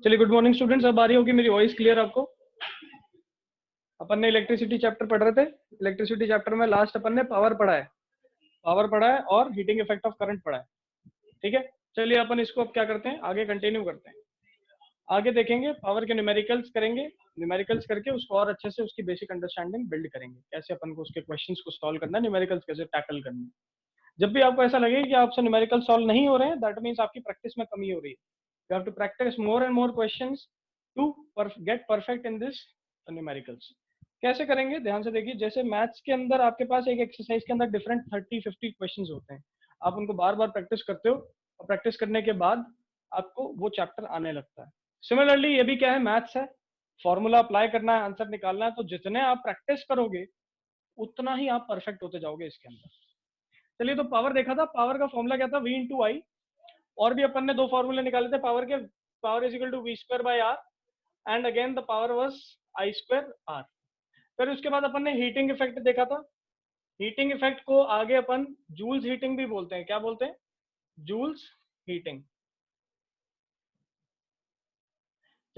चलिए, good morning students. अब आ रही होगी मेरी वॉइस क्लियर आपको? अपन ने इलेक्ट्रिसिटी चैप्टर पढ़ रहे थे। इलेक्ट्रिसिटी चैप्टर में लास्ट अपन ने पावर पढ़ा है और हीटिंग इफेक्ट ऑफ करंट पढ़ा है। ठीक है, चलिए अपन इसको अब क्या करते हैं, आगे कंटिन्यू करते हैं। आगे देखेंगे, पावर के न्यूमेरिकल्स करेंगे। न्यूमेरिकल्स करके उसको और अच्छे से उसकी बेसिक अंडरस्टैंडिंग बिल्ड करेंगे, कैसे अपन को उसके क्वेश्चंस को सॉल्व करना है, न्यूमेरिकल्स कैसे टैकल करना है। जब भी आपको ऐसा लगे कि आपसे न्यूमेरिकल सॉल्व नहीं हो रहे हैं, दैट मीन्स आपकी प्रैक्टिस में कमी हो रही है। You have to practise more and more questions to get perfect in this numericals. कैसे करेंगे, ध्यान से देखिए। जैसे मैथ्स के अंदर आपके पास एक एक्सरसाइज के अंदर डिफरेंट 30-50 क्वेश्चंस होते हैं। आप उनको बार बार प्रैक्टिस करते हो और प्रैक्टिस करने के बाद आपको वो चैप्टर आने लगता है। सिमिलरली ये भी क्या है, मैथ्स है, फॉर्मूला अप्लाई करना है, आंसर निकालना है। तो जितने आप प्रैक्टिस करोगे उतना ही आप परफेक्ट होते जाओगे इसके अंदर। चलिए, तो पावर देखा था। पावर का फॉर्मूला क्या था, V इंटू आई। और भी अपन ने दो फॉर्मूले निकाले थे पावर के। Power is equal to V square by R and again the power was I square R. फिर उसके बाद अपन ने हीटिंग इफेक्ट देखा था। हीटिंग इफेक्ट को आगे अपन जूल्स हीटिंग भी बोलते हैं। क्या बोलते हैं? Joule's heating.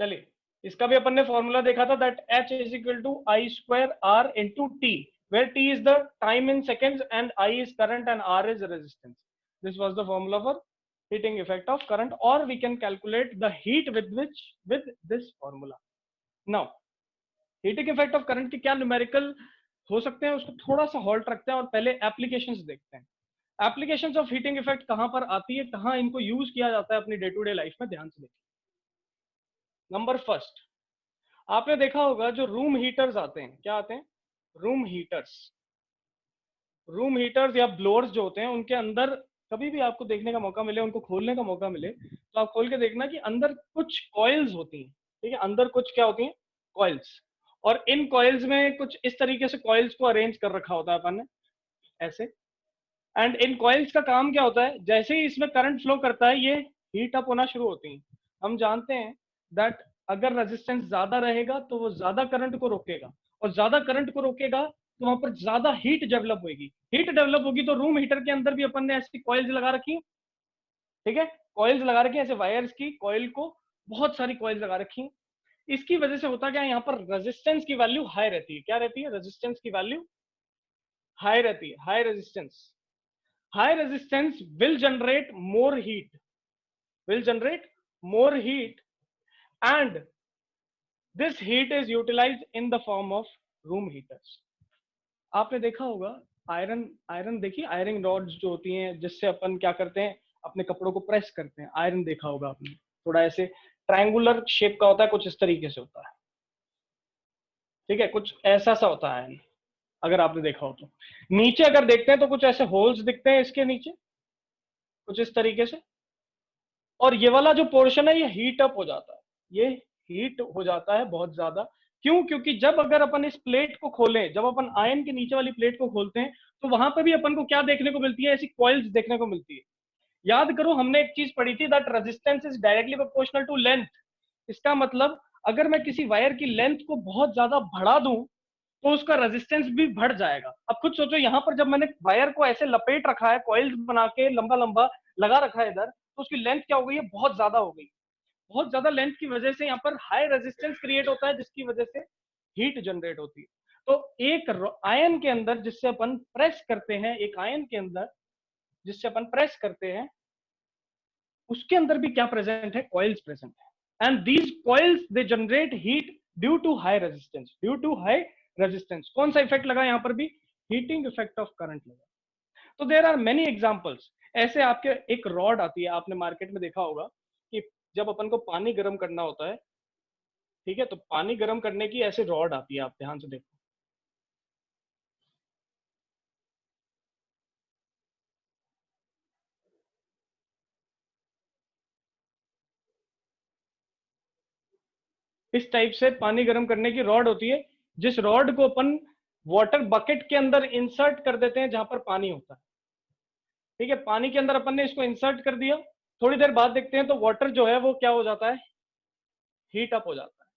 चलिए, इसका भी अपन ने फॉर्मूला देखा था, that H is equal to I square R into t, where t is the time in seconds and I is current and R is resistance. This was the formula for heating effect of current, or we can calculate the heat with this formula. Now, heating effect of current की क्या numerical हो सकते हैं, उसको थोड़ा सा halt रखते हैं और पहले एप्लीकेशंस देखते हैं। एप्लीकेशंस ऑफ हीटिंग इफेक्ट कहां पर आती है, कहां इनको यूज किया जाता है अपनी डे टू डे लाइफ में, ध्यान से देखिए। नंबर फर्स्ट, आपने देखा होगा जो रूम हीटर्स आते हैं, क्या आते हैं? Room heaters. रूम हीटर्स या ब्लोअर्स जो होते हैं, उनके अंदर कभी भी आपको देखने का मौका मिले, उनको खोलने का मौका मिले, तो आप खोल के देखना कि अंदर कुछ कॉइल्स होती हैं। ठीक है, अंदर कुछ क्या होती हैं? कॉइल्स। और इन कॉइल्स में कुछ इस तरीके से कॉइल्स को अरेंज कर रखा होता है अपन ने, ऐसे। एंड इन कॉइल्स का काम क्या होता है, जैसे ही इसमें करंट फ्लो करता है, ये हीट अप होना शुरू होती है। हम जानते हैं दैट अगर रेजिस्टेंस ज्यादा रहेगा तो वो ज्यादा करंट को रोकेगा, और ज्यादा करंट को रोकेगा तो वहां पर ज्यादा हीट डेवलप होगी। हीट डेवलप होगी तो रूम हीटर के अंदर भी अपन ने ऐसी कॉइल्स लगा रखी। ठीक है, कॉइल्स लगा रखी है ऐसे वायर्स की, कॉइल को बहुत सारी कॉइल्स लगा रखी। इसकी वजह से होता क्या है, यहाँ पर रेजिस्टेंस की वैल्यू हाई रहती है। क्या रहती है? रेजिस्टेंस की वैल्यू हाई रहती है। High resistance, high resistance will generate more heat and this heat is utilized in the form of room heaters. आपने देखा होगा आयरन देखिए, आयरन रॉड्स जो होती हैं जिससे अपन क्या करते हैं, अपने कपड़ों को प्रेस करते हैं। आयरन देखा होगा आपने, थोड़ा ऐसे ट्रायंगुलर शेप का होता है, कुछ इस तरीके से होता है। ठीक है, कुछ ऐसा सा होता है आयरन, अगर आपने देखा हो तो। नीचे अगर देखते हैं तो कुछ ऐसे होल्स दिखते हैं इसके नीचे, कुछ इस तरीके से। और ये वाला जो पोर्शन है ये हीट अप हो जाता है, ये हीट हो जाता है बहुत ज्यादा। क्यों? क्योंकि जब अगर अपन इस प्लेट को खोलें, जब अपन आयन के नीचे वाली प्लेट को खोलते हैं, तो वहां पर भी अपन को क्या देखने को मिलती है? ऐसी कॉइल्स देखने को मिलती है। याद करो, हमने एक चीज पढ़ी थी, that resistance is directly proportional to length. इसका मतलब अगर मैं किसी वायर की लेंथ को बहुत ज्यादा बढ़ा दूं तो उसका रेजिस्टेंस भी बढ़ जाएगा। अब खुद सोचो, यहाँ पर जब मैंने वायर को ऐसे लपेट रखा है, कॉइल्स बना के लंबा लंबा लगा रखा है इधर, तो उसकी लेंथ क्या हो गई है? बहुत ज्यादा हो गई। बहुत ज्यादा लेंथ की वजह से यहाँ पर हाई रेजिस्टेंस क्रिएट होता है, जिसकी वजह से हीट जनरेट होती है। तो एक आयन के अंदर जिससे अपन प्रेस करते हैं, एक आयन के अंदर जिससे अपन प्रेस करते हैं, उसके अंदर भी क्या प्रेजेंट है? कॉइल्स प्रेजेंट है। And these coils they generate heat due to high resistance. कौन सा इफेक्ट लगा यहाँ पर भी? हीटिंग इफेक्ट ऑफ करंट लगा। तो देयर आर मेनी एग्जांपल्स ऐसे। आपके एक रॉड आती है, आपने मार्केट में देखा होगा कि जब अपन को पानी गर्म करना होता है, ठीक है, तो पानी गर्म करने की ऐसे रॉड आती है, आप ध्यान से देखो। इस टाइप से पानी गर्म करने की रॉड होती है, जिस रॉड को अपन वाटर बकेट के अंदर इंसर्ट कर देते हैं जहां पर पानी होता है। ठीक है, पानी के अंदर अपन ने इसको इंसर्ट कर दिया, थोड़ी देर बाद देखते हैं तो वाटर जो है वो क्या हो जाता है? हीट अप हो जाता है।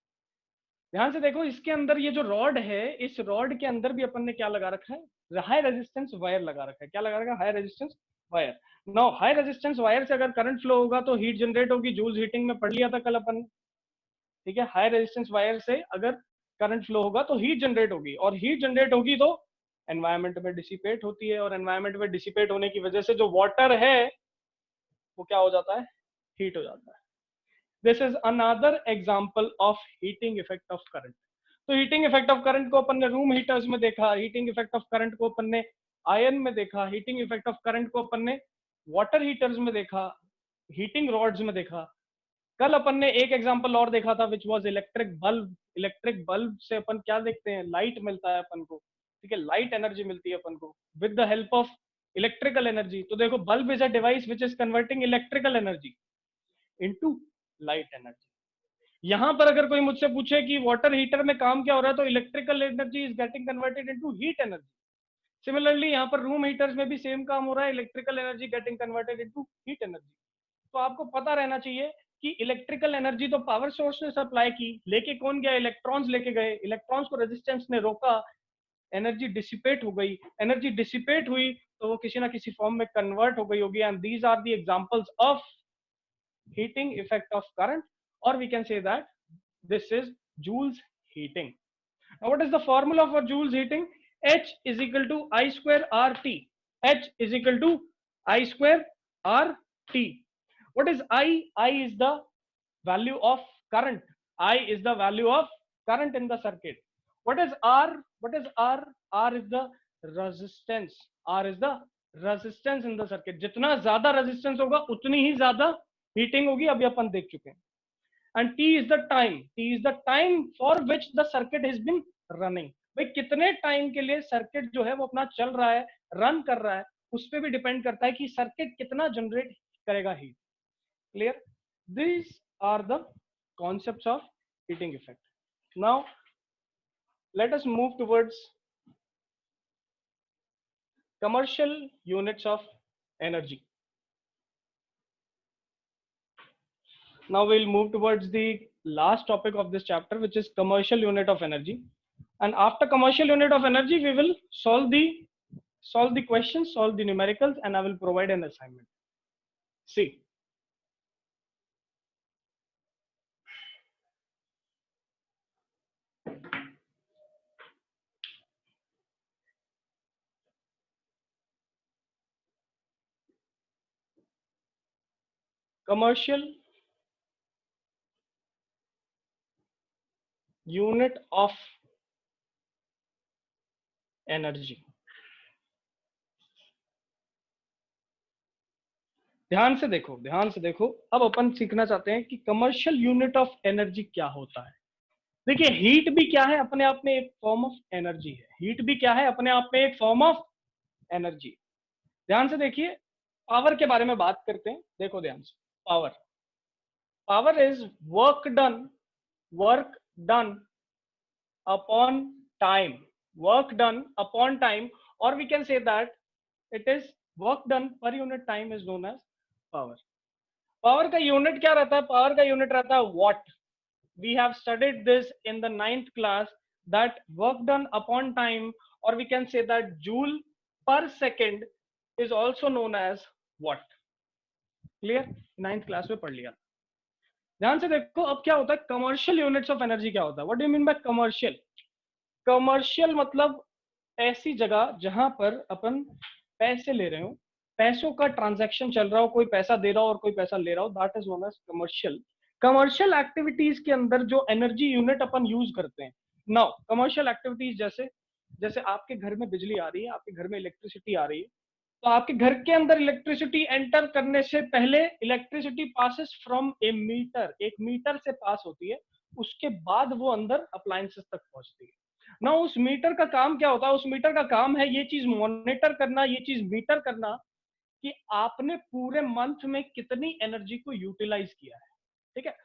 ध्यान से देखो, इसके अंदर ये जो रॉड है, इस रॉड के अंदर भी अपन ने क्या लगा रखा है? हाई रेजिस्टेंस वायर लगा रखा है। क्या लगा रखा है? High resistance wire. Now high resistance wire से अगर करंट फ्लो होगा तो हीट जनरेट होगी। जूल्स हीटिंग में पढ़ लिया था कल अपन। ठीक है, हाई रेजिस्टेंस वायर से अगर करंट फ्लो होगा तो हीट जनरेट होगी, और हीट जनरेट होगी तो एनवायरमेंट में डिसिपेट होती है, और एनवायरमेंट में डिसिपेट होने की वजह से जो वाटर है वो क्या हो जाता है, हीट हो जाता है। This is another example of heating effect of current. तो हीटिंग इफेक्ट ऑफ करंट को अपन ने रूम हीटर्स में देखा, हीटिंग इफेक्ट ऑफ करंट को अपन ने आयरन में देखा, हीटिंग इफेक्ट ऑफ करंट को अपन ने वाटर हीटर्स में देखा, हीटिंग रॉड्स में देखा। कल अपन ने एक एग्जांपल और देखा था which was electric bulb. Electric bulb से अपन क्या देखते हैं, लाइट मिलता है अपन को, ठीक है, लाइट एनर्जी मिलती है अपन को with the help of electrical energy. तो देखो, bulb is a device which is converting electrical energy into light energy. यहां पर अगर कोई मुझसे पूछे कि वाटर हीटर में काम क्या हो रहा है, तो electrical energy is getting converted into heat energy. Similarly यहाँ पर रूम हीटर्स में भी सेम काम हो रहा है, electrical energy getting converted into heat energy. तो आपको पता रहना चाहिए कि इलेक्ट्रिकल एनर्जी तो पावर सोर्स ने सप्लाई की, लेके कौन गया, इलेक्ट्रॉन्स लेके गए, इलेक्ट्रॉन्स को रेजिस्टेंस ने रोका, एनर्जी डिसिपेट हो गई, एनर्जी डिसिपेट हुई तो वो किसी ना किसी फॉर्म में कन्वर्ट हो गई होगी, and these are the examples of heating effect of current, or we can say that this is Joule's heating. Now what is the formula for Joule's heating? H is equal to I square RT. H is equal to I square RT. What is I? I is the value of current. I is the value of current in the circuit. What is R? What is R? R is the resistance. R is the resistance in the circuit. जितना ज्यादा resistance होगा उतनी ही ज्यादा heating होगी, अभी अपन देख चुके हैं. And T is the time. T is the time for which the circuit has been running. भाई कितने टाइम के लिए सर्किट जो है वो अपना चल रहा है, रन कर रहा है, उस पर भी डिपेंड करता है कि सर्किट कितना जनरेट करेगा heat. Clear? These are the concepts of heating effect. Now let us move towards commercial units of energy. Now we'll move towards the last topic of this chapter, which is commercial unit of energy. And after commercial unit of energy, we will solve the questions, solve the numericals, and I will provide an assignment. See. Commercial unit of energy. ध्यान से देखो, ध्यान से देखो. अब अपन सीखना चाहते हैं कि कमर्शियल यूनिट ऑफ एनर्जी क्या होता है. देखिए, हीट भी क्या है, अपने आप में एक फॉर्म ऑफ एनर्जी है. हीट भी क्या है, अपने आप में एक फॉर्म ऑफ एनर्जी. ध्यान से देखिए, पावर के बारे में बात करते हैं. देखो ध्यान से, power, power is work done upon time, work done upon time, or we can say that it is work done per unit time is known as power. Power का यूनिट क्या रहता है, पावर का यूनिट रहता है what. We have studied this in the 9th class, that work done upon time, or we can say that joule per second is also known as watt. Clear? 9th class में पढ़ लिया. ध्यान से देखो, अब क्या होता है कमर्शियल यूनिट्स ऑफ एनर्जी क्या होता है. What do you mean by commercial? Commercial मतलब ऐसी जगह जहां पर अपन पैसे ले रहे हो, पैसों का ट्रांजैक्शन चल रहा हो, कोई पैसा दे रहा हो और कोई पैसा ले रहा हो, that is known as commercial. Commercial activities के अंदर जो एनर्जी यूनिट अपन यूज करते हैं. नाउ कमर्शियल एक्टिविटीज जैसे जैसे आपके घर में बिजली आ रही है, आपके घर में इलेक्ट्रिसिटी आ रही है, तो आपके घर के अंदर इलेक्ट्रिसिटी एंटर करने से पहले electricity passes from a meter, एक मीटर से पास होती है, उसके बाद वो अंदर अप्लायंसेस तक पहुंचती है ना. उस मीटर का काम क्या होता है, उस मीटर का काम है ये चीज मॉनिटर करना, ये चीज मीटर करना कि आपने पूरे मंथ में कितनी एनर्जी को यूटिलाइज किया है. ठीक है,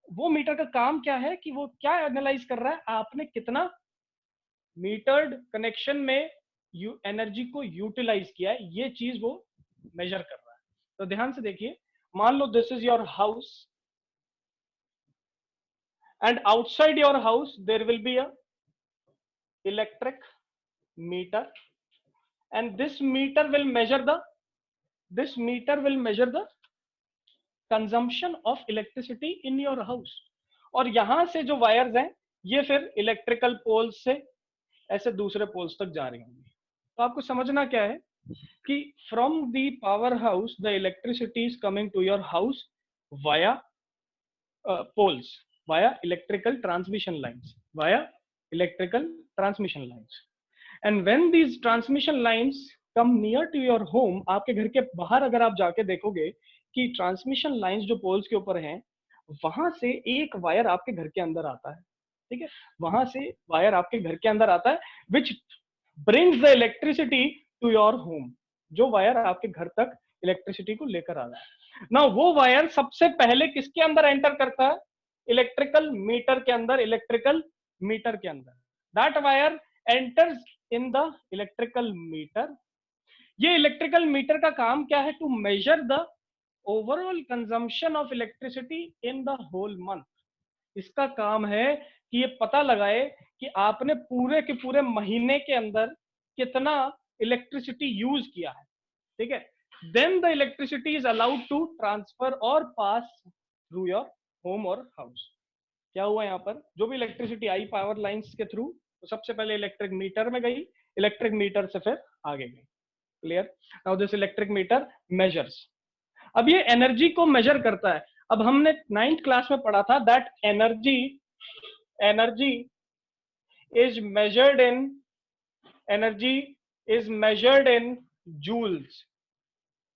वो मीटर का काम क्या है कि वो क्या एनालाइज कर रहा है, आपने कितना मीटर्ड कनेक्शन में एनर्जी को यूटिलाइज किया है, ये चीज वो मेजर कर रहा है. तो ध्यान से देखिए, मान लो this is your house and outside your house there will be a electric meter, and this meter will measure the consumption of electricity in your house. और यहां से जो वायर्स हैं ये फिर इलेक्ट्रिकल पोल्स से ऐसे दूसरे पोल्स तक जा रही होंगी। तो आपको समझना क्या है कि from the power house the electricity is coming to your house via poles, via electrical transmission lines, via electrical transmission lines. And when these transmission lines come near to your home, आपके घर के बाहर अगर आप जाके देखोगे कि transmission lines जो पोल्स के ऊपर हैं, वहां से एक वायर आपके घर के अंदर आता है, ठीक है, वहां से वायर आपके घर के अंदर आता है, which brings the electricity to your home, जो वायर आपके घर तक इलेक्ट्रिसिटी को लेकर आ रहा है ना, वो वायर सबसे पहले किसके अंदर एंटर करता है? इलेक्ट्रिकल मीटर के अंदर, इलेक्ट्रिकल मीटर के अंदर। That wire enters in the electrical meter. ये इलेक्ट्रिकल मीटर का काम क्या है? To measure the overall consumption of electricity in the whole month. इसका काम है कि ये पता लगाए कि आपने पूरे के पूरे महीने के अंदर कितना इलेक्ट्रिसिटी यूज किया है, ठीक है। Then the electricity is allowed to transfer और पास थ्रू योर होम और हाउस। क्या हुआ यहाँ पर? जो भी इलेक्ट्रिसिटी आई पावर लाइंस के थ्रू, तो सबसे पहले इलेक्ट्रिक मीटर में गई, इलेक्ट्रिक मीटर से फिर आगे गई। Clear? Now this electric meter measures. अब ये एनर्जी को मेजर करता है। अब हमने 9th क्लास में पढ़ा था that energy is measured in joules.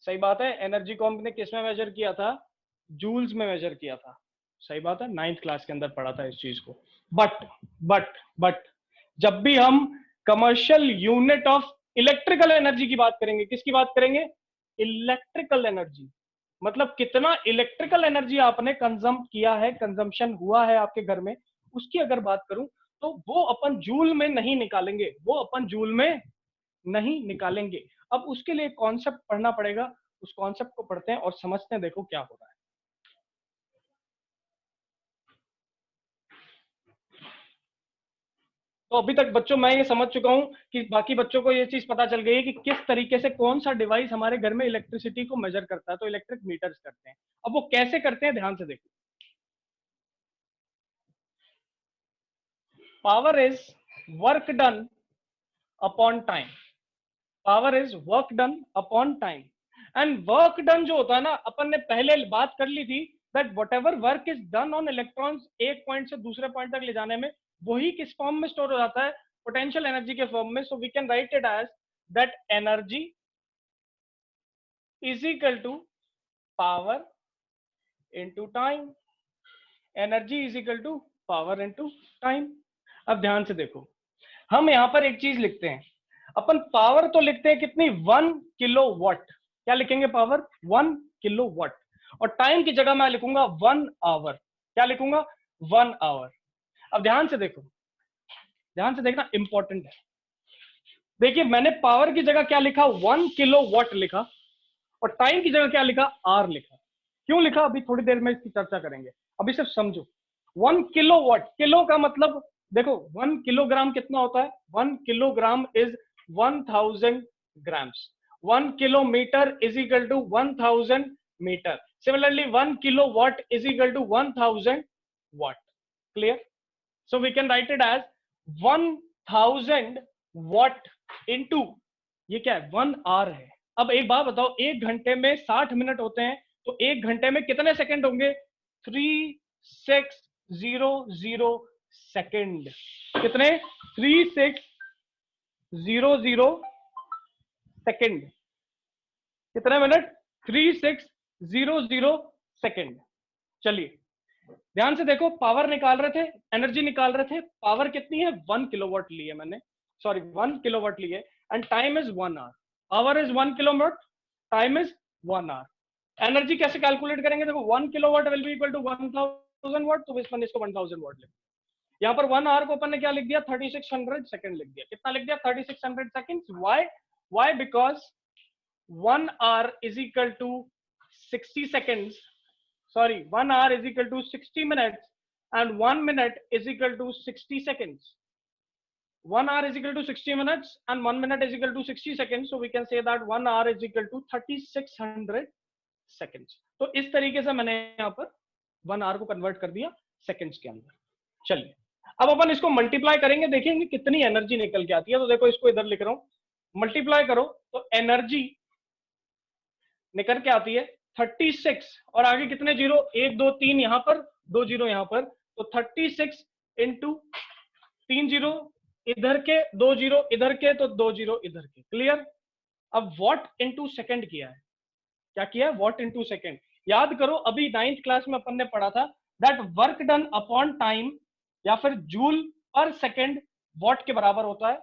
सही बात है। एनर्जी को हमने किस में मेजर किया था? जूल्स में मेजर किया था। सही बात है, 9th क्लास के अंदर पढ़ा था इस चीज को। बट जब भी हम commercial unit of electrical energy की बात करेंगे, किसकी बात करेंगे? Electrical energy. मतलब कितना इलेक्ट्रिकल एनर्जी आपने कंजम्प किया है, कंजम्पशन हुआ है आपके घर में, उसकी अगर बात करूं तो वो अपन जूल में नहीं निकालेंगे, वो अपन जूल में नहीं निकालेंगे। अब उसके लिए कॉन्सेप्ट पढ़ना पड़ेगा, उस कॉन्सेप्ट को पढ़ते हैं और समझते हैं, देखो क्या हो रहा है। तो अभी तक बच्चों मैं ये समझ चुका हूं कि बाकी बच्चों को ये चीज पता चल गई है कि किस तरीके से कौन सा डिवाइस हमारे घर में इलेक्ट्रिसिटी को मेजर करता है। तो इलेक्ट्रिक मीटर्स करते हैं। अब वो कैसे करते हैं, ध्यान से देखो। Power is work done upon time. Power is work done upon time. And work done जो होता है ना, अपन ने पहले बात कर ली थी that what ever work is done on electrons एक पॉइंट से दूसरे पॉइंट तक ले जाने में, वही किस फॉर्म में स्टोर हो जाता है? पोटेंशियल एनर्जी के फॉर्म में। So we can write it as that energy is equal to power into time. Energy is equal to power into time. अब ध्यान से देखो, हम यहां पर एक चीज लिखते हैं। अपन पावर तो लिखते हैं कितनी? 1 किलोवाट। क्या लिखेंगे? Power 1 kilowatt. और टाइम की जगह मैं लिखूंगा 1 आवर। क्या लिखूंगा? 1 आवर। अब ध्यान से देखो, ध्यान से देखना, इंपॉर्टेंट है। देखिए मैंने पावर की जगह क्या लिखा? 1 किलोवाट लिखा। और टाइम की जगह क्या लिखा? आर लिखा। क्यों लिखा? अभी थोड़ी देर में इसकी चर्चा करेंगे, अभी सिर्फ समझो। 1 किलोवाट, किलो का मतलब देखो 1 किलोग्राम कितना होता है? 1 kilogram is 1000 grams. 1 kilometre is equal to 1000 metre. Similarly 1 kilowatt is equal to 1000 watt. Clear? So we can write it as 1000 watt into, ये क्या है? 1 आवर है। अब एक बात बताओ, एक घंटे में 60 मिनट होते हैं, तो एक घंटे में कितने सेकंड होंगे? 3600 सेकंड। कितने? 3600 सेकंड। कितने मिनट? 3600 सेकंड। चलिए ध्यान से देखो, पावर निकाल रहे थे, एनर्जी निकाल रहे थे। पावर कितनी है? 1 किलोवाट ली है मैंने, सॉरी 1 किलोवाट ली है। And time is 1 hour. Power is 1 kilowatt, time is 1 hour. Energy कैसे कैलकुलेट करेंगे? देखो 1 kilowatt will be equal to 1000 watt, तो इसमें इसको 1000 वाट लिख। यहाँ पर 1 आवर को अपन ने क्या लिख दिया? 3600 सेकंड लिख दिया। कितना लिख दिया? 3600 seconds. Why? Because 1 hour is equal to 60 seconds. Sorry, 1 hour is equal to 60 minutes and 1 minute is equal to 60 seconds. 1 hour is equal to 60 minutes and 1 minute is equal to 60 seconds. So we can say that 1 hour is equal to 3600 seconds. तो इस तरीके से मैंने यहाँ पर 1 hour को convert कर दिया सेकंड्स के अंदर। चलिए अब अपन इसको मल्टीप्लाई करेंगे, देखेंगे कितनी एनर्जी निकल के आती है। तो देखो इसको इधर लिख रहा हूं, मल्टीप्लाई करो तो एनर्जी निकल के आती है 36, और आगे कितने जीरो, 1 2 3 यहां पर, 2 जीरो यहां पर, तो 36 इंटू 3 जीरो इधर के, 2 जीरो इधर के, तो 2 जीरो इधर के। क्लियर? अब वॉट इंटू सेकेंड किया है, क्या किया है? What into second. याद करो अभी 9th क्लास में अपन ने पढ़ा था that work done upon time या फिर जूल पर सेकेंड वॉट के बराबर होता है।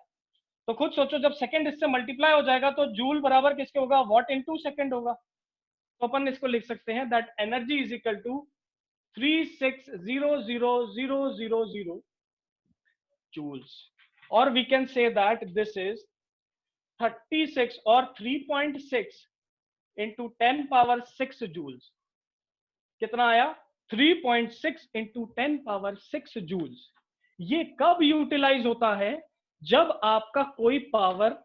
तो खुद सोचो जब सेकेंड इससे मल्टीप्लाई हो जाएगा तो जूल बराबर किसके होगा? वॉट इंटू सेकेंड होगा। तो अपन इसको लिख सकते हैं that energy is equal to 360000 joules, or we can say that this is 36 or 3.6 into 10 power 6 joules। कितना आया? 3.6 into 10 power 6 joules। ये कब यूटिलाइज होता है? जब आपका कोई पावर,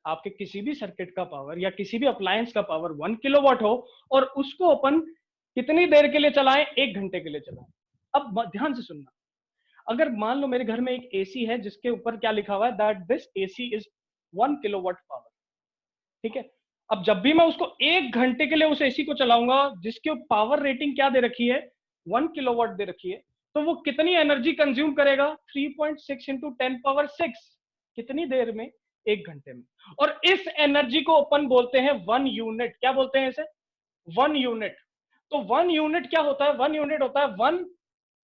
आपके किसी भी सर्किट का पावर या किसी भी अप्लायंस का पावर 1 किलोवाट हो और उसको अपन कितनी देर के लिए चलाएं? 1 घंटे के लिए चलाएं। अब ध्यान से सुनना, अगर मान लो मेरे घर में एक एसी है जिसके ऊपर क्या लिखा हुआ है that this AC is 1 kilowatt power, ठीक है। अब जब भी मैं उसको 1 घंटे के लिए उस एसी को चलाऊंगा जिसके पावर रेटिंग क्या दे रखी है? 1 किलोवाट दे रखी है, तो वो कितनी एनर्जी कंज्यूम करेगा? 3.6 इंटू 10 पावर 6। कितनी देर में? 1 घंटे में। और इस एनर्जी को अपन बोलते हैं 1 यूनिट। क्या बोलते हैं इसे? 1 यूनिट। तो 1 यूनिट क्या होता है? 1 यूनिट होता है 1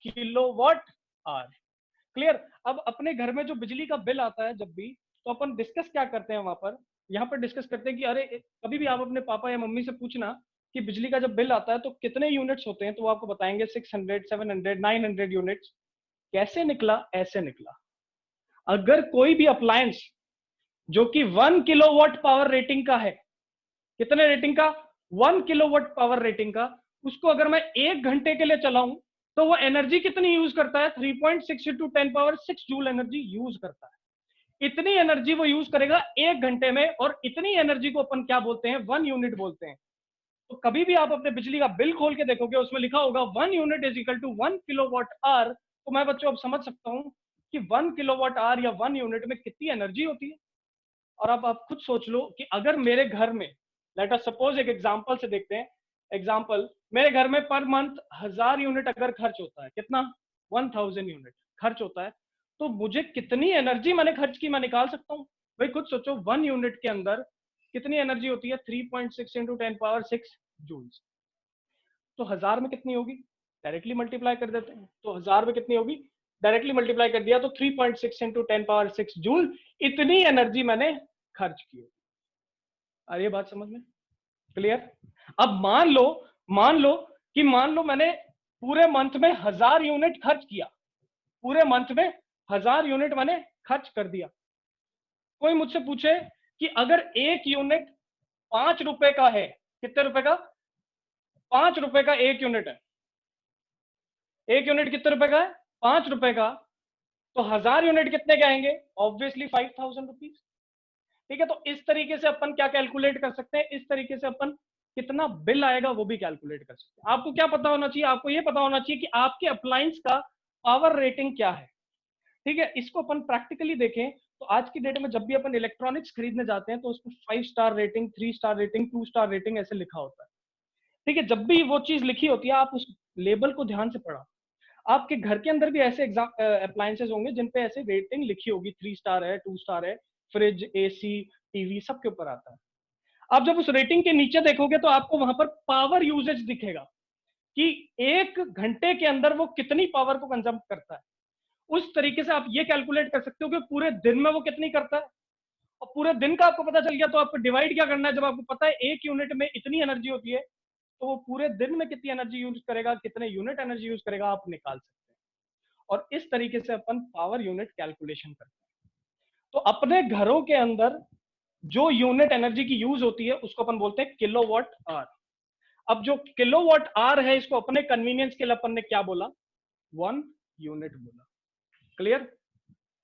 किलोवाट आवर। क्लियर? अब अपने घर में जो बिजली का बिल आता है जब भी, तो अपन डिस्कस क्या करते हैं वहां पर, यहाँ पर डिस्कस करते हैं कि अरे कभी भी आप अपने पापा या मम्मी से पूछना कि बिजली का जब बिल आता है तो कितने यूनिट्स होते हैं, तो वो आपको बताएंगे 600 700 900 यूनिट्स। कैसे निकला? ऐसे निकला। अगर कोई भी अप्लायंस जो कि 1 किलोवाट पावर रेटिंग का है, कितने रेटिंग का? 1 किलोवाट पावर रेटिंग का, उसको अगर मैं 1 घंटे के लिए चलाऊं तो वो एनर्जी कितनी यूज करता है? 3.6 into 10 power 6 joule energy use करता है। इतनी एनर्जी वो यूज करेगा 1 घंटे में, और इतनी एनर्जी को अपन क्या बोलते हैं? 1 यूनिट बोलते हैं। तो कभी भी आप अपने बिजली का बिल खोल के देखोगे उसमें लिखा होगा 1 unit is equal to 1 kilowatt hour. तो मैं बच्चों अब समझ सकता हूं कि 1 किलोवाट आवर या 1 यूनिट में कितनी एनर्जी होती है। और अब आप खुद सोच लो कि अगर मेरे घर में, लेट अस सपोज एक एग्जांपल से देखते हैं, एग्जांपल मेरे घर में पर मंथ 1000 यूनिट अगर खर्च होता है, कितना? 1000 यूनिट खर्च होता है, तो मुझे कितनी एनर्जी मैंने खर्च की मैं निकाल सकता हूँ। भाई खुद सोचो 1 यूनिट के अंदर कितनी एनर्जी होती है? 3.6 इंटू 10 पावर 6 जूल्स। तो 1000 में कितनी होगी? डायरेक्टली मल्टीप्लाई कर देते हैं। तो 1000 में कितनी होगी? डायरेक्टली मल्टीप्लाई कर दिया तो 3.6 इंटू 10 पावर 6 जूल, इतनी एनर्जी मैंने खर्च की। आ रही है बात समझ में? क्लियर? अब मान लो मैंने पूरे मंथ में 1000 यूनिट खर्च किया, पूरे मंथ में 1000 यूनिट मैंने खर्च कर दिया। कोई मुझसे पूछे कि अगर एक यूनिट 5 रुपए का है, कितने रुपए का? 5 रुपए का एक यूनिट है। एक यूनिट कितने रुपए का है? 5 रुपए का। तो 1000 यूनिट कितने के आएंगे? Obviously 5000 rupees. ठीक है, तो इस तरीके से अपन क्या कैलकुलेट कर सकते हैं? इस तरीके से अपन कितना बिल आएगा वो भी कैलकुलेट कर सकते हैं। आपको क्या पता होना चाहिए? आपको ये पता होना चाहिए कि आपके अप्लायंस का पावर रेटिंग क्या है। ठीक है, इसको अपन प्रैक्टिकली देखें तो आज की डेट में जब भी अपन इलेक्ट्रॉनिक्स खरीदने जाते हैं तो उसमें 5 star rating, 3 star rating, 2 star rating ऐसे लिखा होता है। ठीक है, जब भी वो चीज लिखी होती है आप उस लेबल को ध्यान से पढ़ा। आपके घर के अंदर भी ऐसे अप्लायंसेस होंगे जिन पे ऐसे रेटिंग लिखी होगी, 3 स्टार है, 2 स्टार है, फ्रिज, एसी, टीवी सबके ऊपर आता है। आप जब उस रेटिंग के नीचे देखोगे तो आपको वहां पर पावर यूजेज दिखेगा कि 1 घंटे के अंदर वो कितनी पावर को कंज्यूम करता है। उस तरीके से आप ये कैलकुलेट कर सकते हो कि पूरे दिन में वो कितनी करता है। और पूरे दिन का आपको पता चल गया तो आपको डिवाइड क्या करना है? जब आपको पता है 1 यूनिट में इतनी एनर्जी होती है तो वो पूरे दिन में कितनी एनर्जी यूज करेगा, कितने यूनिट एनर्जी यूज करेगा, आप निकाल सकते हैं। और इस तरीके से अपन पावर यूनिट कैलकुलेशन करते हैं। तो अपने घरों के अंदर जो यूनिट एनर्जी की यूज होती है उसको अपन बोलते हैं किलोवाट आवर। अब जो किलोवाट आवर है इसको अपने कन्वीनियंस के लिए अपन ने क्या बोला? 1 यूनिट बोला। Clear?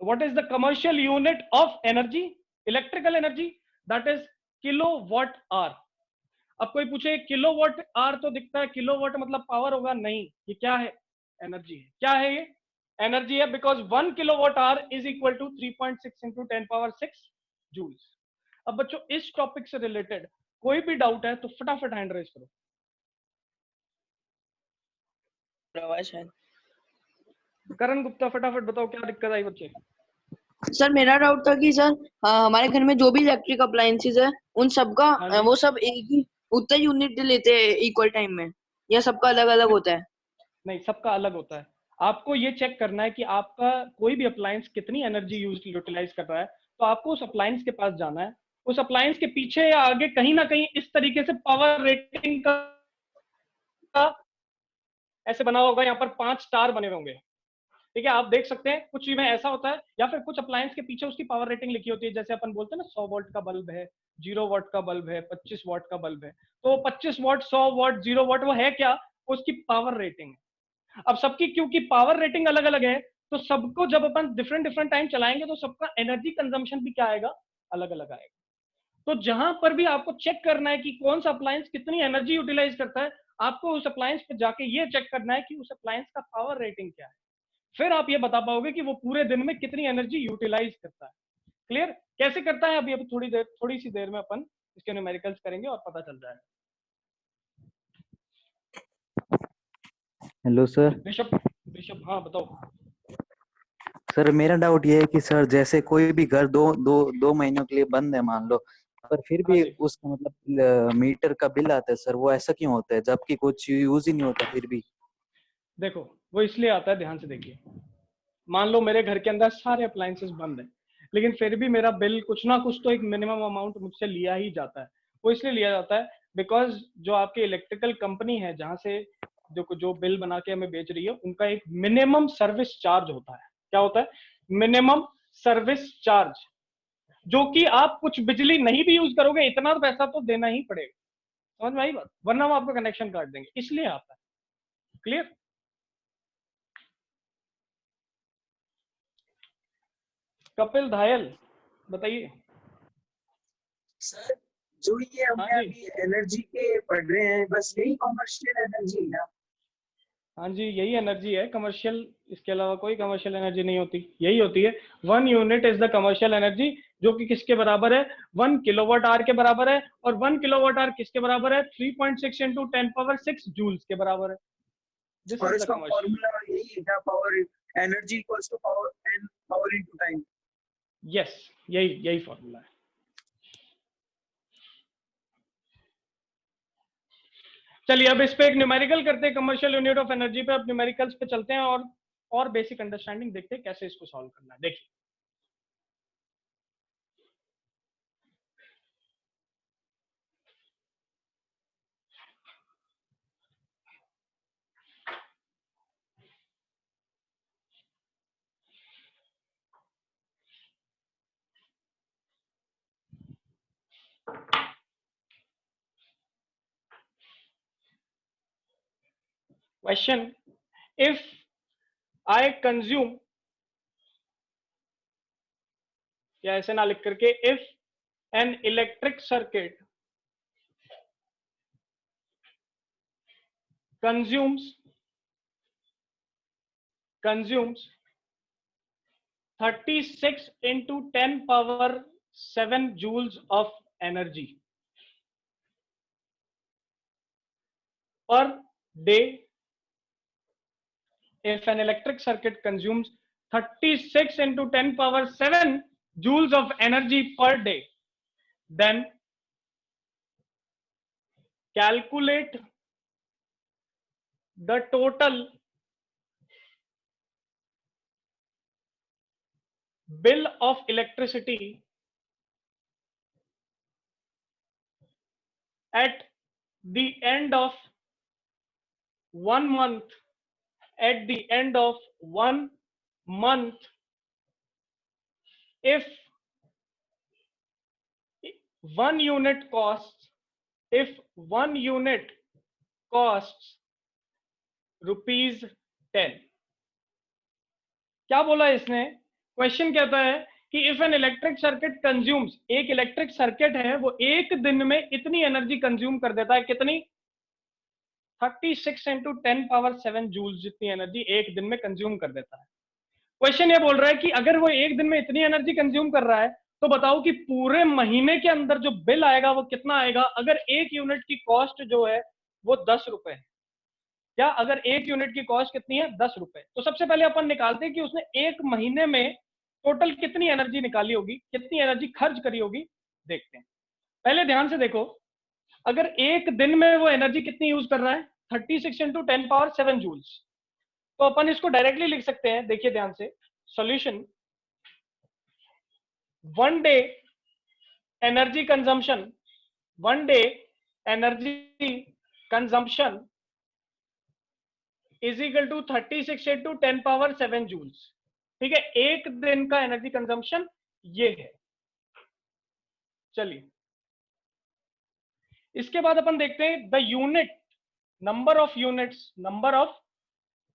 What is the commercial unit of energy, electrical energy? That is kilowatt hour. अब कोई पूछे किलोवाट आवर तो दिखता है, किलोवाट मतलब पावर होगा, नहीं, ये क्या है? एनर्जी है। क्या है ये? एनर्जी है, because 1 kilowatt hour is equal to 3.6 into 10⁻6 joules. अब बच्चों इस टॉपिक से रिलेटेड कोई भी डाउट है तो फटाफट हैंड रेज करो। करण गुप्ता, फटाफट बताओ क्या दिक्कत आई बच्चे? सर मेरा डाउट था कि सर हमारे घर में जो भी इलेक्ट्रिक अप्लायंसेस है उन सबका हाँ जी। वो सब एक ही उतना यूनिट लेते हैं इक्वल टाइम में, या सबका अलग अलग होता है? नहीं, सबका अलग होता है। आपको ये चेक करना है कि आपका कोई भी अप्लायंस कितनी एनर्जी यूटिलाइज कर रहा है, तो आपको उस अप्लायंस के पास जाना है। उस अप्लायंस के पीछे या आगे कहीं ना कहीं इस तरीके से पावर रेटिंग का ऐसे बना होगा, यहाँ पर 5 स्टार बने होंगे, ठीक है? आप देख सकते हैं कुछ में ऐसा होता है, या फिर कुछ अप्लायंस के पीछे उसकी पावर रेटिंग लिखी होती है। जैसे अपन बोलते हैं ना 100 वॉट का बल्ब है, 0 वॉट का बल्ब है, 25 वॉट का बल्ब है। तो 25 वॉट, 100 वॉट, 0 वॉट, वो है क्या? उसकी पावर रेटिंग है। अब सबकी क्योंकि पावर रेटिंग अलग अलग है, तो सबको जब अपन डिफरेंट डिफरेंट टाइम चलाएंगे तो सबका एनर्जी कंजम्पशन भी क्या आएगा? अलग अलग आएगा। तो जहां पर भी आपको चेक करना है कि कौन सा अप्लायंस कितनी एनर्जी यूटिलाइज करता है, आपको उस अप्लायंस पे जाके ये चेक करना है कि उस अप्लायंस का पावर रेटिंग क्या है। फिर आप ये बता पाओगे कि वो पूरे दिन में कितनी एनर्जी यूटिलाइज करता है। क्लियर? कैसे करता है अभी अभी थोड़ी सी देर में अपन इसके न्यूमेरिकल्स करेंगे और पता चल जाएगा। Hello sir. ऋषभ, ऋषभ हाँ बताओ। सर मेरा डाउट ये है कि सर जैसे कोई भी घर दो महीनों के लिए बंद है मान लो, पर फिर हाँ भी जी, उसका मतलब मीटर का बिल आता है सर, वो ऐसा क्यों होता है जबकि कुछ यूज ही नहीं होता फिर भी? देखो वो इसलिए आता है, ध्यान से देखिए। मान लो मेरे घर के अंदर सारे अप्लायंसेस बंद है, लेकिन फिर भी मेरा बिल कुछ ना कुछ तो एक मिनिमम अमाउंट मुझसे लिया ही जाता है। वो इसलिए लिया जाता है बिकॉज जो आपकी इलेक्ट्रिकल कंपनी है जहां से जो बिल बना के हमें बेच रही है, उनका एक मिनिमम सर्विस चार्ज होता है। क्या होता है? मिनिमम सर्विस चार्ज, जो कि आप कुछ बिजली नहीं भी यूज करोगे इतना पैसा तो देना ही पड़ेगा। समझ में आई बात? वरना हम आपका कनेक्शन काट देंगे, इसलिए आता है। क्लियर? कपिल धायल बताइए। सर जो ये हाँ हमने जी, अभी एनर्जी के पढ़ रहे हैं, बस यही कॉमर्शियल एनर्जी है? हाँ जी, यही एनर्जी है कमर्शियल। इसके अलावा कोई कमर्शियल एनर्जी नहीं होती, यही होती है। 1 unit is the commercial energy, जो कि किसके बराबर है? 1 किलोवाट आवर के बराबर है। और 1 किलोवाट आवर किसके बराबर है? 3.6 इंटू 10⁻6 जूल्स के बराबर है। दिस और इज द इसका कमर्शियल। फॉर्मूला यही है क्या? Power energy equals to power and power into time? Yes, यही यही फॉर्मूला है। चलिए अब इस पे एक न्यूमेरिकल करते हैं, कमर्शियल यूनिट ऑफ एनर्जी पे। अब न्यूमेरिकल्स पे चलते हैं और बेसिक अंडरस्टैंडिंग देखते हैं कैसे इसको सॉल्व करना है। देखिए क्वेश्चन, इफ आई कंज्यूम, या ऐसे ना लिख करके, if an electric circuit consumes 36 into 10⁻7 joules of energy per day. If an electric circuit consumes 36 into 10⁻7 joules of energy per day, then calculate the total bill of electricity at the end of 1 month. At the end of 1 month, if 1 unit costs, if 1 unit costs ₹10। क्या बोला इसने? Question कहता है कि if an electric circuit consumes, एक electric circuit है वो एक दिन में इतनी एनर्जी कंज्यूम कर देता है, कितनी? 36 इंटू 10 पावर 7 जूल्स जितनी एनर्जी एक दिन में कंज्यूम कर देता है। क्वेश्चन ये बोल रहा है कि अगर वो एक दिन में इतनी एनर्जी कंज्यूम कर रहा है तो बताओ कि पूरे महीने के अंदर जो बिल आएगा वो कितना आएगा। अगर एक यूनिट की कॉस्ट जो है वो 10 रुपए है, क्या अगर एक यूनिट की कॉस्ट कितनी है 10 रुपए, तो सबसे पहले अपन निकालते हैं कि उसने एक महीने में टोटल कितनी एनर्जी निकाली होगी, कितनी एनर्जी खर्च करी होगी। देखते हैं, पहले ध्यान से देखो, अगर एक दिन में वो एनर्जी कितनी यूज कर रहा है 36 इंटू 10 पावर 7 जूल्स, तो अपन इसको डायरेक्टली लिख सकते हैं। देखिए ध्यान से, solution, 1 day energy consumption, 1 day energy consumption is equal to 36 into 10 power 7 joules. ठीक है, एक दिन का एनर्जी कंजम्पशन ये है। चलिए इसके बाद अपन देखते हैं the unit, number of units, number of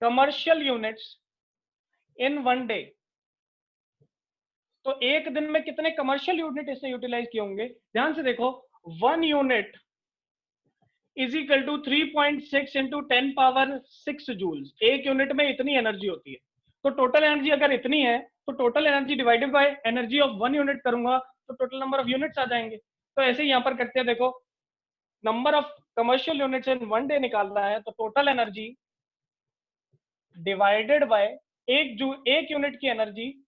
commercial units in 1 day. तो एक दिन में कितने कमर्शियल यूनिट इसने यूटिलाइज किए होंगे। ध्यान से देखो, 1 unit is equal to 3.6 into 10 power 6 joules. एक यूनिट में इतनी एनर्जी होती है, तो टोटल एनर्जी अगर इतनी है तो total energy divided by energy of 1 unit करूंगा तो टोटल नंबर ऑफ यूनिट्स आ जाएंगे। तो ऐसे ही यहां पर करते हैं, देखो number of commercial units in 1 day निकालना है तो टोटल एनर्जी डिवाइडेड बाय एक यूनिट की एनर्जी,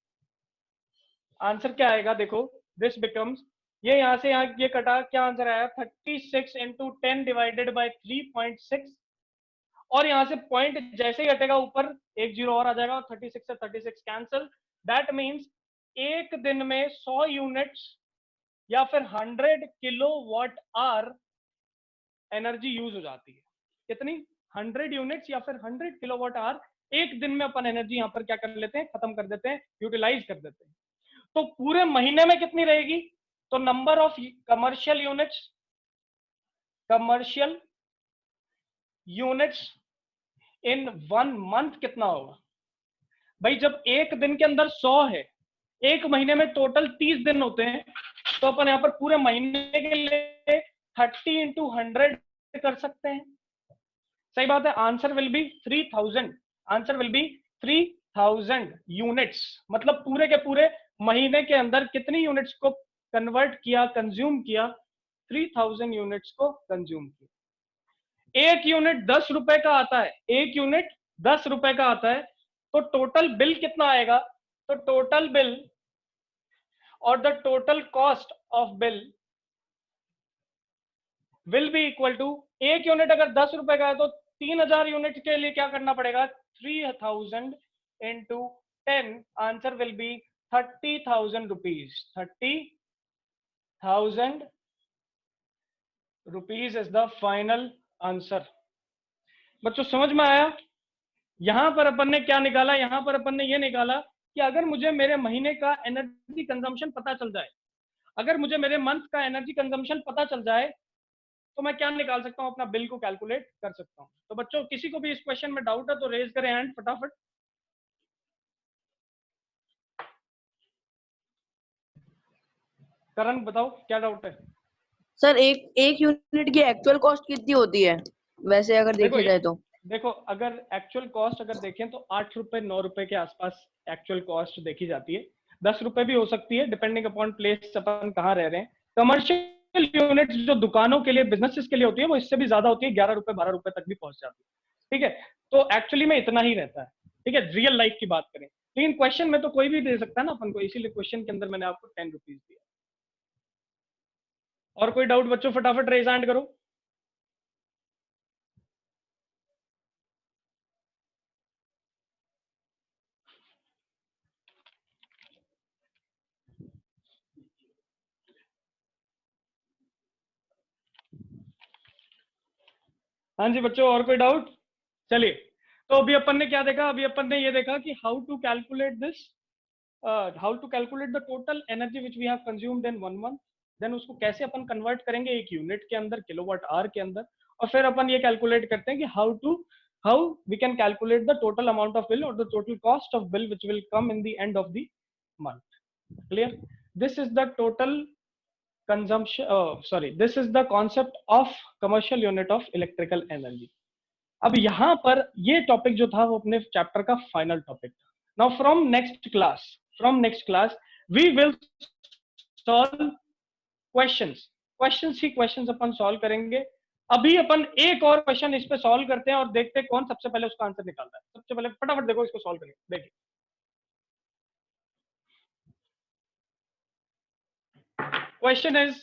आंसर क्या आएगा देखो, दिस बिकम्स, ये यहां से यहाँ ये कटा, क्या आंसर आया 36 इंटू 10 डिवाइडेड बाय 3.6, और यहां से पॉइंट जैसे ही हटेगा ऊपर एक जीरो और आ जाएगा, 36 से 36 कैंसिल। दैट मीन्स एक दिन में 100 यूनिट्स या फिर 100 kilowatt hour energy use हो जाती है। कितनी, 100 यूनिट्स या फिर 100 किलो वॉट आवर एक दिन में अपन एनर्जी यहां पर क्या कर लेते हैं, खत्म कर देते हैं, यूटिलाइज कर देते हैं। तो पूरे महीने में कितनी रहेगी, तो number of commercial units, commercial units in 1 month कितना होगा। भाई जब एक दिन के अंदर 100 है, एक महीने में टोटल 30 दिन होते हैं, तो अपन यहाँ पर पूरे महीने के लिए 30 इंटू 100 कर सकते हैं। सही बात है, answer will be 3000, answer will be 3000 units. मतलब पूरे के पूरे महीने के अंदर कितनी यूनिट्स को कन्वर्ट किया, कंज्यूम किया, 3000 यूनिट्स को कंज्यूम किया। एक यूनिट 10 रुपए का आता है, एक यूनिट 10 रुपए का आता है, तो टोटल बिल कितना आएगा, तो टोटल बिल और the total cost of bill will be equal to, एक यूनिट अगर 10 रुपए का है तो 3000 यूनिट के लिए क्या करना पड़ेगा, 3000 into 10, answer will be 30,000 rupees, 30,000 rupees is the final answer. बच्चों समझ में आया। यहां पर अपन ने क्या निकाला, यहां पर अपन ने ये निकाला कि अगर मुझे मेरे महीने का एनर्जी कंजम्पशन पता चल जाए, अगर मुझे मेरे मंथ का एनर्जी कंजम्पशन पता चल जाए, तो मैं क्या निकाल सकता हूं, अपना बिल को कैलकुलेट कर सकता हूं। तो बच्चों किसी को भी इस क्वेश्चन में डाउट है तो रेज करें हैंड फटाफट। करण बताओ क्या डाउट है। सर एक यूनिट की एक्चुअल कॉस्ट कितनी होती है वैसे अगर देखा जाए तो। देखो अगर एक्चुअल कॉस्ट अगर देखें तो 8 रुपए 9 रुपए के आसपास एक्चुअल कॉस्ट देखी जाती है, 10 रुपए भी हो सकती है डिपेंडिंग अपॉन प्लेस अपन कहाँ रह रहे हैं। कमर्शियल यूनिट्स जो दुकानों के लिए, बिजनेसेस के लिए होती है, वो इससे भी ज्यादा होती है, 11 रुपए 12 रुपए तक भी पहुंच जाती है। ठीक है, तो एक्चुअली में इतना ही रहता है। ठीक है, रियल लाइफ की बात करें, लेकिन क्वेश्चन में तो कोई भी दे सकता है ना अपन को, इसीलिए क्वेश्चन के अंदर मैंने आपको 10 रुपीज दिया। और कोई डाउट बच्चों, फटाफट रेज हैंड करो। हाँ जी बच्चों, और कोई डाउट। चलिए, तो अभी अपन ने क्या देखा, अभी अपन ने ये देखा कि how to calculate this, how to calculate the total energy which we have consumed in 1 month, then उसको कैसे अपन कन्वर्ट करेंगे एक यूनिट के अंदर, किलोवाट आवर के अंदर, और फिर अपन ये कैलकुलेट करते हैं कि how we can calculate the total amount of bill और the total cost of bill which will come in the end of the month. Clear, this is the total consumption, this is the concept of commercial unit of electrical energy. अब यहाँ पर ये topic जो था वो अपने chapter का final topic था. Now from next class we will solve questions अपन सॉल्व करेंगे. अभी अपन एक और क्वेश्चन इस पे सॉल्व करते हैं और देखते हैं कौन सबसे पहले उसका आंसर निकालता है. सबसे पहले फटाफट देखो इसको सॉल्व करेंगे. देखिए question is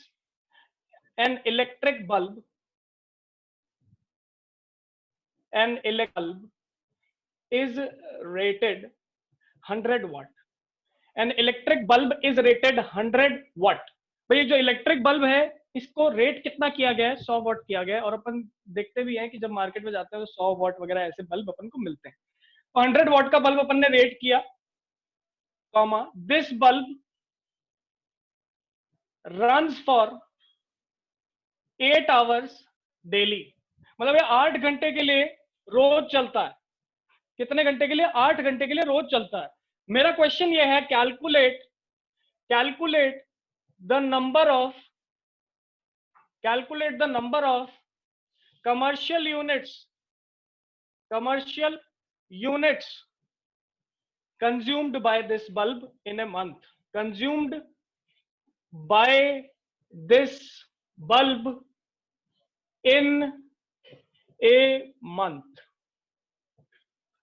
an electric bulb is rated 100 watt. An electric bulb is rated 100 watt. भाई जो इलेक्ट्रिक बल्ब है इसको रेट कितना किया गया है? 100 वाट किया गया है. और अपन देखते भी हैं कि जब मार्केट में जाते हैं तो 100 वाट वगैरह ऐसे बल्ब अपन को मिलते हैं. तो 100 वाट का बल्ब अपन ने रेट किया, comma this bulb runs for 8 hours daily. मतलब ये 8 घंटे के लिए रोज चलता है. कितने घंटे के लिए? 8 घंटे के लिए रोज चलता है. मेरा क्वेश्चन ये है, calculate the number of commercial units consumed by this bulb in a month. Consumed by this bulb in a month.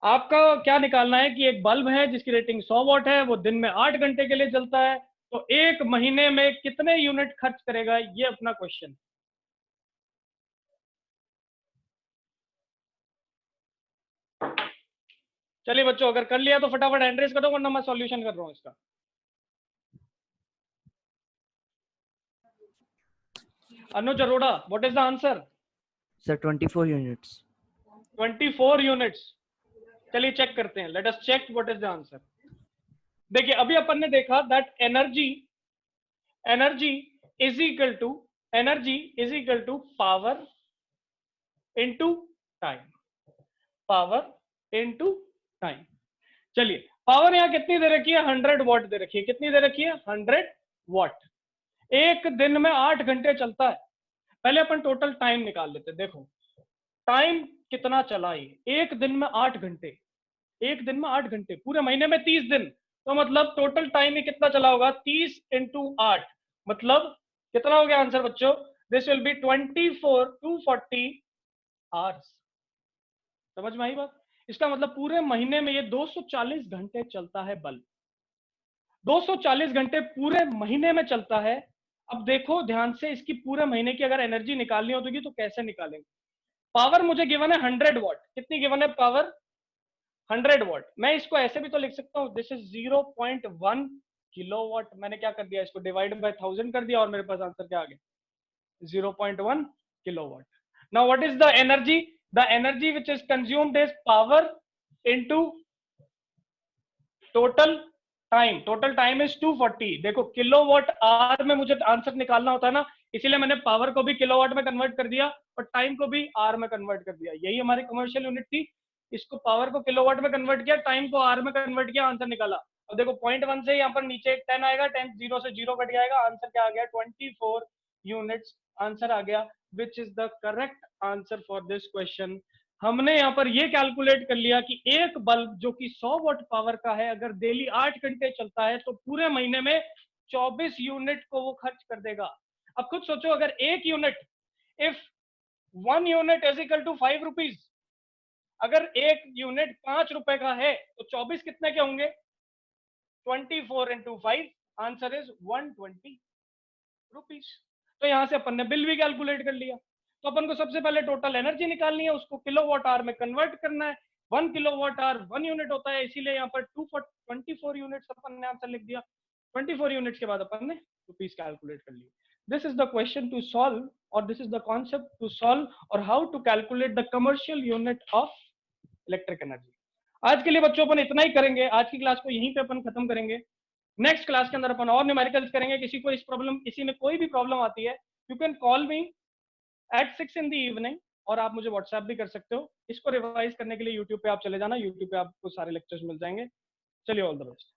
आपका क्या निकालना है कि एक बल्ब है जिसकी रेटिंग 100 वाट है, वो दिन में 8 घंटे के लिए चलता है, तो एक महीने में कितने यूनिट खर्च करेगा, ये अपना क्वेश्चन. चलिए बच्चों, अगर कर लिया तो फटाफट हैंड रेज कर दो, वरना मैं सॉल्यूशन कर रहा हूं इसका. Anuj Arora, what is the answer? Sir, 24 units. 24 units. चलिए चेक करते हैं. Let us check what is the answer. देखिए अभी अपन ने देखा that energy is equal to power into time. चलिए पावर यहां कितनी दे रखी है? 100 वाट दे रखी है. कितनी दे रखी है? 100 वाट. एक दिन में 8 घंटे चलता है. पहले अपन टोटल टाइम निकाल लेते हैं. देखो टाइम कितना चला ये? एक दिन में 8 घंटे. एक दिन में 8 घंटे, पूरे महीने में 30 दिन. तो मतलब टोटल टाइम ही कितना चला होगा? 30 इंटू 8, मतलब कितना हो गया आंसर बच्चों? This will be 240 hours. समझ में आई बात? इसका मतलब पूरे महीने में ये 240 घंटे चलता है बल्ब. 240 घंटे पूरे महीने में चलता है. अब देखो ध्यान से, इसकी पूरे महीने की अगर एनर्जी निकालनी होगी तो कैसे निकालेंगे? पावर मुझे गिवन है 100 वाट. कितनी गिवन है पावर? 100 वाट. मैं इसको ऐसे भी तो लिख सकता हूं, दिस इज 0.1 किलोवाट. मैंने क्या कर दिया? इसको डिवाइड बाय 1000 कर दिया और मेरे पास आंसर क्या आ गया? 0.1 kilowatt. Now what is the energy? The energy which is consumed is power into total time is 240. देखो किलोवाट आवर में मुझे आंसर निकालना होता है ना, इसीलिए मैंने पावर को भी किलोवाट में कन्वर्ट कर दिया और टाइम को भी आर में कन्वर्ट कर दिया. यही हमारी कमर्शियल यूनिट थी. इसको पावर को किलोवाट में कन्वर्ट किया, टाइम को आर में कन्वर्ट किया, आंसर निकाला. अब देखो 0.1 से यहाँ पर नीचे 10 आएगा, 10 0 से 0 कट जाएगा, आंसर क्या आ गया? 24 यूनिट्स आंसर आ गया, which is the correct answer for this question. हमने यहाँ पर ये कैलकुलेट कर लिया कि एक बल्ब जो कि 100 वाट पावर का है, अगर डेली 8 घंटे चलता है तो पूरे महीने में 24 यूनिट को वो खर्च कर देगा. अब खुद सोचो, अगर एक unit, if 1 unit is equal to 5 rupees, अगर एक यूनिट 5 रुपए का है तो 24 कितने के होंगे? 24 इंटू 5, आंसर इज 120 रुपीज. तो यहां से अपन ने बिल भी कैलकुलेट कर लिया. तो अपन को सबसे पहले टोटल एनर्जी निकालनी है, उसको किलोवाट आवर में कन्वर्ट करना है. 1 किलोवाट आवर 1 यूनिट होता है, इसीलिए यहाँ पर 24 यूनिट्स अपन ने आंसर लिख दिया. 24 यूनिट्स के बाद अपन ने रुपीज कैलकुलेट कर लिया. This is the question to solve, और this is the concept to solve, और how to calculate the commercial unit of electric energy. आज के लिए बच्चों अपन इतना ही करेंगे. आज की क्लास को यहीं पे अपन खत्म करेंगे. नेक्स्ट क्लास के अंदर अपन और न्यूमेरिकल्स करेंगे. किसी को इसी में कोई भी प्रॉब्लम आती है, you can call me at 6 in the evening, और आप मुझे व्हाट्सएप भी कर सकते हो. इसको रिवाइज करने के लिए यूट्यूब पे आप चले जाना, यूट्यूब पे आपको सारे लेक्चर्स मिल जाएंगे. चलिए, ऑल द बेस्ट.